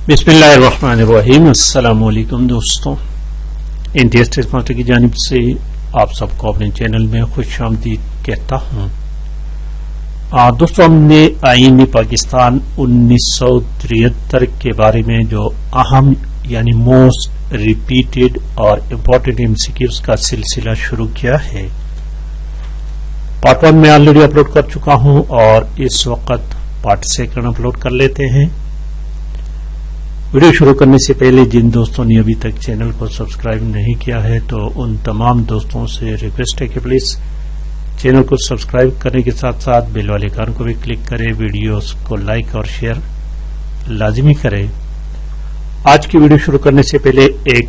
बिस्मिल्लाहिर्रहमानिर्रहीम। अस्सलाम वालेकुम दोस्तों, इंडिया स्टेट मास्टर की जानिब से आप सबको अपने चैनल में खुशामदीद कहता हूँ। दोस्तों, हमने आईन पाकिस्तान 1973 के बारे में जो अहम यानी मोस्ट रिपीटेड और इम्पोर्टेंट एमसीक्यूज का सिलसिला शुरू किया है। पार्ट 1 में ऑलरेडी अपलोड कर चुका हूँ और इस वक्त पार्ट 2 अपलोड कर लेते हैं। वीडियो शुरू करने से पहले जिन दोस्तों ने अभी तक चैनल को सब्सक्राइब नहीं किया है तो उन तमाम दोस्तों से रिक्वेस्ट है कि प्लीज चैनल को सब्सक्राइब करने के साथ साथ बेल वाले आइकन को भी क्लिक करें, वीडियोस को लाइक और शेयर लाजिमी करें। आज की वीडियो शुरू करने से पहले एक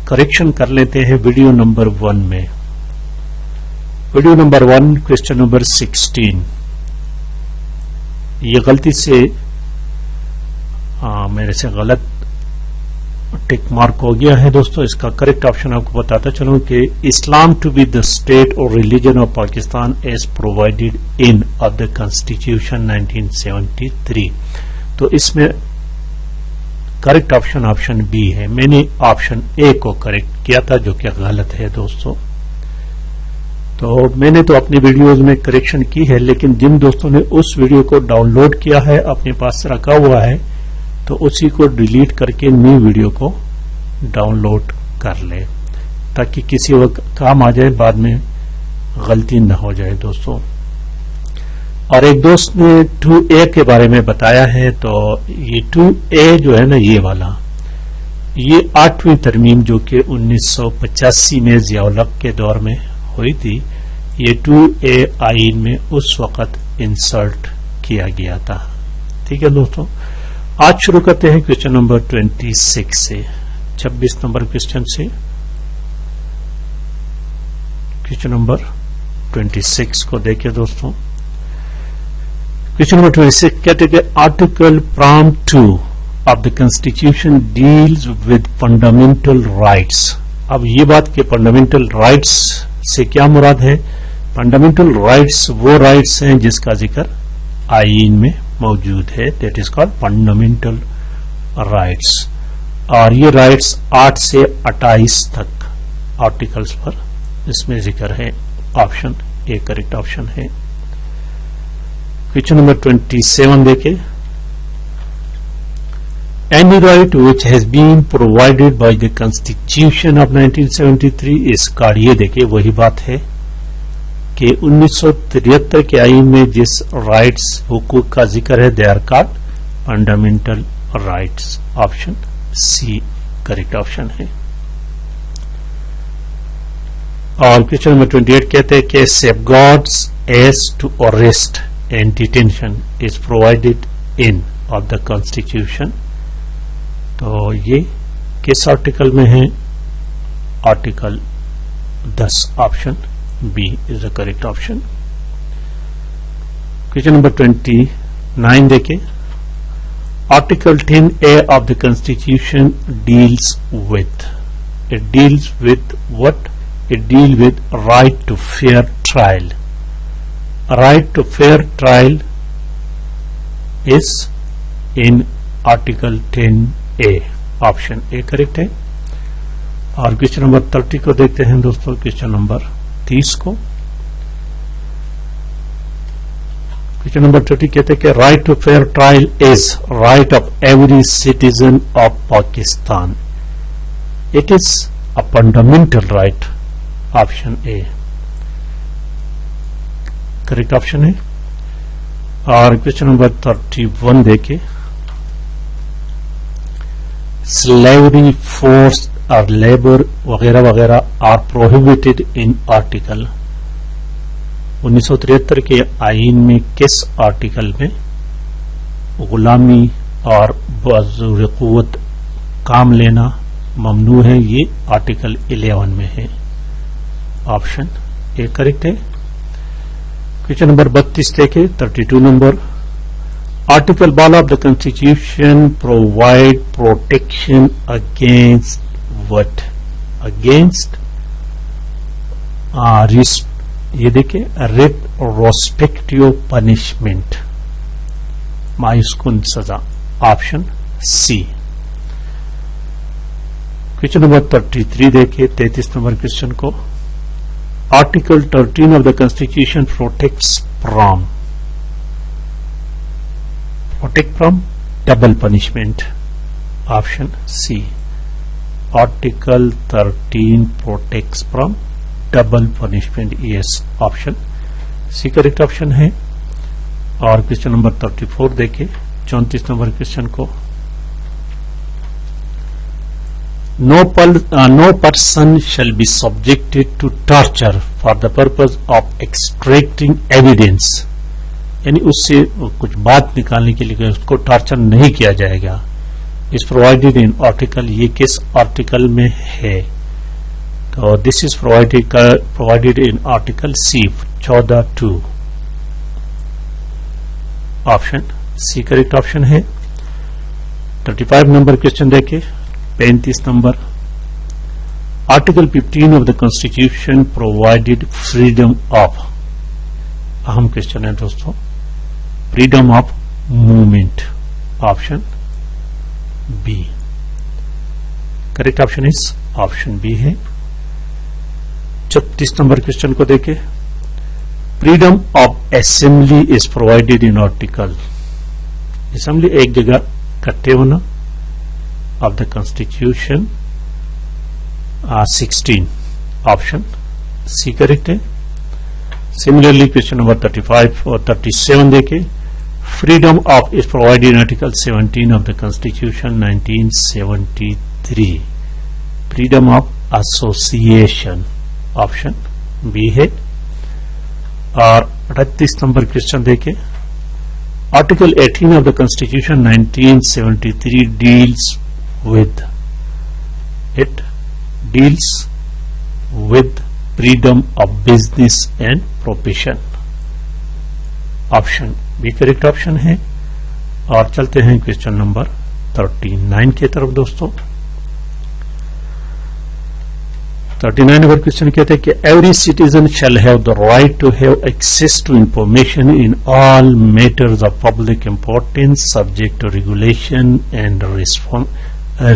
करेक्शन कर लेते हैं वीडियो नंबर 1 में। वीडियो नंबर 1 क्वेश्चन नंबर 16, ये गलती से मेरे से गलत टिक मार्क हो गया है दोस्तों। इसका करेक्ट ऑप्शन आपको बताता चलूं कि Islam to be the state और religion of Pakistan as provided in of the constitution 1973। तो इसमें करेक्ट ऑप्शन बी है। मैंने ऑप्शन ए को करेक्ट किया था जो कि गलत है दोस्तों। तो मैंने तो अपनी वीडियोज में करेक्शन की है, लेकिन जिन दोस्तों ने उस वीडियो को डाउनलोड किया है, अपने पास रखा हुआ है, तो उसी को डिलीट करके न्यू वीडियो को डाउनलोड कर ले ताकि किसी वक्त काम आ जाए, बाद में गलती न हो जाए दोस्तों। और एक दोस्त ने 2A के बारे में बताया है, तो ये 2A जो है ना, ये वाला, ये 8वीं तरमीम जो कि 1985 में ज़िया-उल-हक के दौर में हुई थी, ये 2A आईन में उस वक्त इंसर्ट किया गया था। ठीक है दोस्तों, आज शुरू करते हैं क्वेश्चन नंबर 26 से। 26 नंबर क्वेश्चन से क्वेश्चन नंबर 26 को देखिए दोस्तों। क्वेश्चन नंबर 26 कहते हैं article prime 2 of the constitution deals with fundamental rights. अब ये बात कि फंडामेंटल राइट्स से क्या मुराद है? फंडामेंटल राइट्स वो राइट्स हैं जिसका जिक्र आईन में मौजूद है, that is called fundamental rights. और ये राइट्स 8 से 28 तक आर्टिकल्स पर इसमें जिक्र है। ऑप्शन ए करेक्ट ऑप्शन है। क्वेश्चन नंबर 27 देखें। Any right which has been provided by the constitution of 1973 is called, ये देखिए वही बात है कि 1973 के आईन में जिस राइट्स हुकूक का जिक्र है, they are called fundamental rights. Option C correct option है। और क्वेश्चन नंबर 28 कहते हैं कि safeguards as to arrest and detention is provided in of the constitution. तो ये किस आर्टिकल में है? Article 10। Option B is the correct option. Question number 29 देखें। Article 10A of the Constitution deals with. It deals with what? It deals with right to fair trial. Right to fair trial is in Article 10A. Option A correct है। और question number 30 को देखते हैं दोस्तों। Question number 30 को, question number 30 कहते हैं कि right to fair trial is right of every citizen of Pakistan. It is a fundamental right. Option A correct option है। और क्वेश्चन नंबर 31 देखे। स्लेवरी, फोर्स और लेबर वगैरह वगैरह आर प्रोहिबिटेड इन आर्टिकल। 1973 के आईन में किस आर्टिकल में गुलामी और बज़ुर क़ुव्वत काम लेना ममनू है? ये आर्टिकल 11 में है। ऑप्शन ए करेक्ट है। क्वेश्चन नंबर 32 देखे। 32 number, article 12 of the constitution provide protection against what? Against ये देखिए रेट्रोस्पेक्टिव पनिशमेंट, मायूसकुन सजा। Option C. क्वेश्चन नंबर 33 देखिए, 33 नंबर क्वेश्चन को। Article 13 of the constitution protect from double punishment. Option C. Article 13 protects from double punishment. Yes, option C correct option है। और question number 34 देखिए, 34 number question को। No person shall be subjected to torture for the purpose of extracting evidence, यानी उससे कुछ बात निकालने के लिए उसको टॉर्चर नहीं किया जाएगा। इस प्रोवाइडेड इन आर्टिकल, ये किस आर्टिकल में है? तो this is provided in article C 14(2). Option C correct option है। 35 नंबर क्वेश्चन देखिए, 35 number. Article 15 of the constitution provided freedom of, अहम क्वेश्चन है दोस्तों, freedom of movement. Option B correct option is option B है। 36 number question को देखें, freedom of assembly is provided in article, assembly एक जगह इकट्ठे होना, of the constitution 16। Option C correct है। सिमिलरली क्वेश्चन नंबर 35 और 37 देखे, freedom of is provided in article 17 of the constitution 1973, freedom of association. Option B है। और 38 number question देखे, article 18 of the constitution 1973 deals with freedom of business and profession। Option B correct option है। और चलते हैं question number 39 की तरफ दोस्तों। 39 नंबर क्वेश्चन कहते हैं कि every citizen shall have the right to have access to information in all matters of public importance subject to regulation and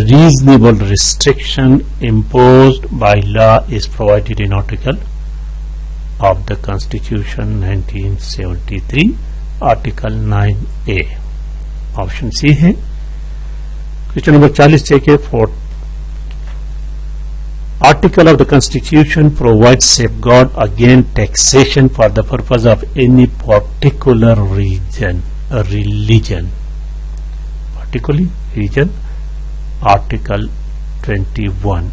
reasonable restriction imposed by law is provided in article of the Constitution 1973 article 9A। Option C है। Question number 40 देखिए, article of the constitution provides safeguard against taxation for the purpose of any particular religion, particularly region। Article 21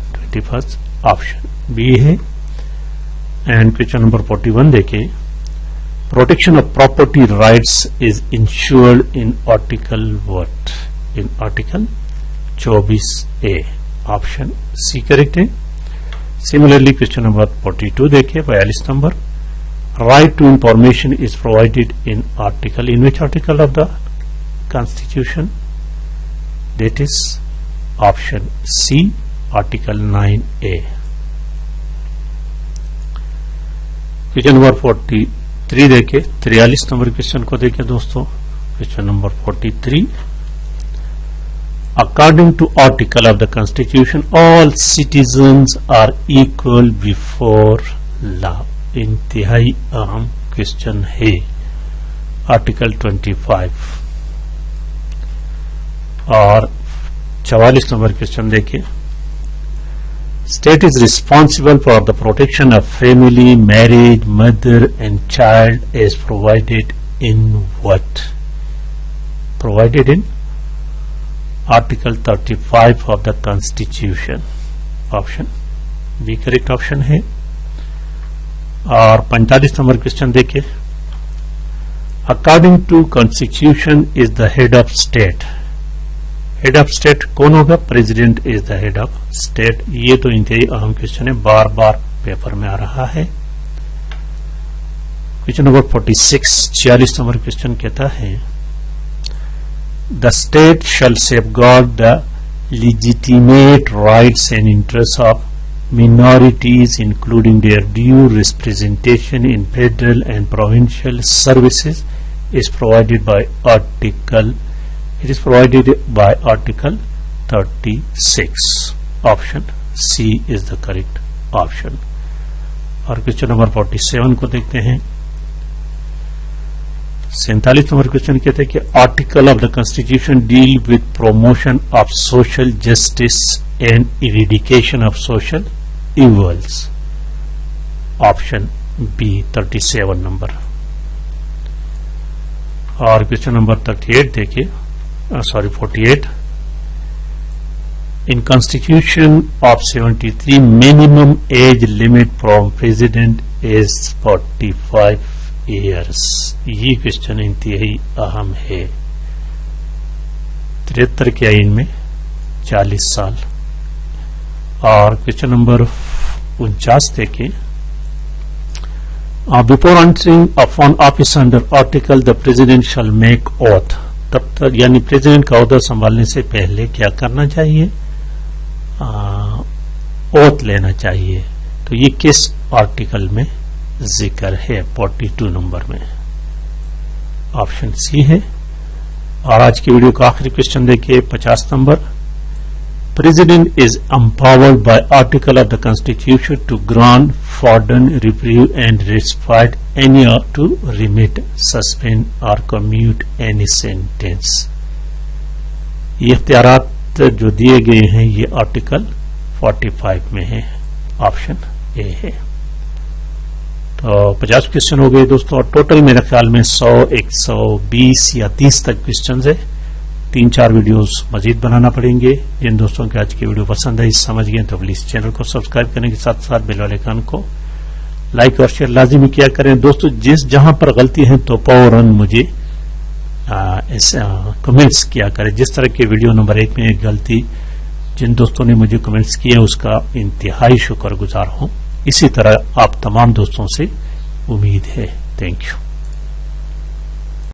option B है। And question number 41 देखें, protection of property rights is ensured in article what? In article 24A। Option C correct है। Similarly question number 42 देखें, 42 number, right to information is provided in article, in which article of the constitution? That is option C article 9A। Question number 43 देखे, 43 number question को देखे दोस्तों। Question number 43, according to article of the constitution all citizens are equal before law. इंतहाई अहम question है। Article 25 और 44 number question देखिए, state is responsible for the protection of family, marriage, mother and child as provided in what? Provided in article 35 of the constitution. Option B correct option है। और 45 number question देखिए, according to constitution is the head of state. Head of state कौन होगा? President is the head of state. ये तो इंतहाई अहम question है, बार बार पेपर में आ रहा है। क्वेश्चन नंबर 46, 46 नंबर क्वेश्चन कहता है, the state shall safeguard the legitimate rights and interests of minorities, including their due representation in federal and provincial services, is provided by Article It is provided by Article 36. Option C is the correct option. और question number 47 को देखते हैं। 47 number question कहते हैं कि article of the constitution deal with promotion of social justice and eradication of social evils. Option B 37 number. और question number 38 देखिए, 48। In Constitution of 73, minimum age limit from President is 45 years. ये question इंतहाई अहम है। 73 के आइन में 40 साल। और क्वेश्चन नंबर 49 देखिए, before entering upon office under article the president shall make oath। तब तक यानी प्रेसिडेंट का ओहदा संभालने से पहले क्या करना चाहिए? ओथ लेना चाहिए। तो ये किस आर्टिकल में जिक्र है? 42 नंबर में। ऑप्शन सी है। और आज की वीडियो का आखिरी क्वेश्चन देखिए, 50 number. President is empowered by article of the Constitution to grant, pardon, reprieve and respite any or to remit, suspend or commute any sentence। ये इख्तियारात जो दिए गए हैं ये आर्टिकल 45 में है। ऑप्शन ए है। तो 50 क्वेश्चन हो गए दोस्तों, और टोटल मेरे ख्याल में 100, 120 या 30 तक क्वेश्चन है। 3-4 वीडियोस मजीद बनाना पड़ेंगे। जिन दोस्तों के आज की वीडियो पसंद आई, समझ गए, तो प्लीज चैनल को सब्सक्राइब करने के साथ साथ बेल वाले आइकन को लाइक और शेयर लाजिमी किया करें। दोस्तों जहां पर गलती है तो फौरन मुझे कमेंट्स किया करें। जिस तरह के वीडियो नंबर 1 में एक गलती जिन दोस्तों ने मुझे कमेंट्स किए उसका इंतहाई शुक्रगुजार हूं। इसी तरह आप तमाम दोस्तों से उम्मीद है। Thank you.